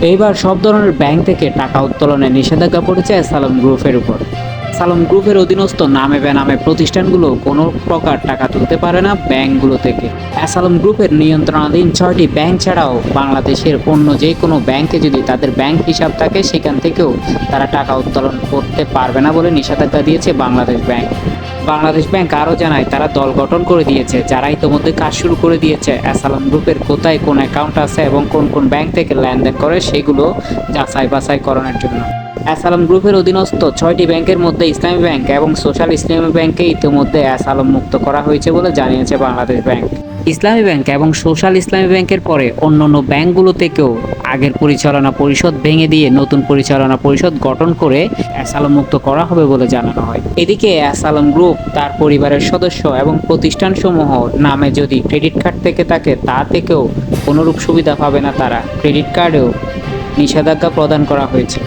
এইবার সব ধরনের ব্যাংক থেকে টাকা উত্তোলনে নিষেধাজ্ঞা পড়েছে অ্যাসালাম গ্রুপের উপর। অ্যাসালাম গ্রুপের অধীনস্থ নামে বেনামে প্রতিষ্ঠানগুলো কোনো প্রকার টাকা তুলতে পারে না ব্যাংকগুলো থেকে। অ্যাসালাম গ্রুপের নিয়ন্ত্রণাধীন 6টি ব্যাংক ছাড়াও বাংলাদেশের অন্য যে কোনো ব্যাংকে যদি তাদের ব্যাংক হিসাব থাকে সেখান থেকেও তারা টাকা উত্তোলন করতে পারবে না বলে নিষেধাজ্ঞা দিয়েছে বাংলাদেশ ব্যাংক। বাংলাদেশ ব্যাংক আরও জানায় তারা দল গঠন করে দিয়েছে যারা ইতোমধ্যে কাজ শুরু করে দিয়েছে অ্যাসালাম গ্রুপের কোথায় কোন অ্যাকাউন্ট আছে এবং কোন কোন ব্যাংক থেকে লেনদেন করে সেগুলো যাচাই বাছাই করানোর জন্য। অ্যাসালাম গ্রুপের অধীনস্থ 6টি ব্যাংকের মধ্যে ইসলামী ব্যাংক এবং সোশ্যাল ইসলামী ব্যাংককে ইতিমধ্যে অ্যাসালাম মুক্ত করা হয়েছে বলে জানিয়েছে বাংলাদেশ ব্যাংক। ইসলামী ব্যাংক এবং সোশ্যাল ইসলামী ব্যাংকের পরে অন্যান্য ব্যাংকগুলো থেকেও আগের পরিচালনা পরিষদ ভেঙে দিয়ে নতুন পরিচালনা পরিষদ গঠন করে অ্যাসালাম মুক্ত করা হবে বলে জানানো হয়। এদিকে অ্যাসালাম গ্রুপ তার পরিবারের সদস্য এবং প্রতিষ্ঠানসমূহ নামে যদি ক্রেডিট কার্ড থেকে থাকে তা থেকেও কোনোরূপ সুবিধা পাবে না তারা। ক্রেডিট কার্ডেও নিষেধাজ্ঞা প্রদান করা হয়েছে।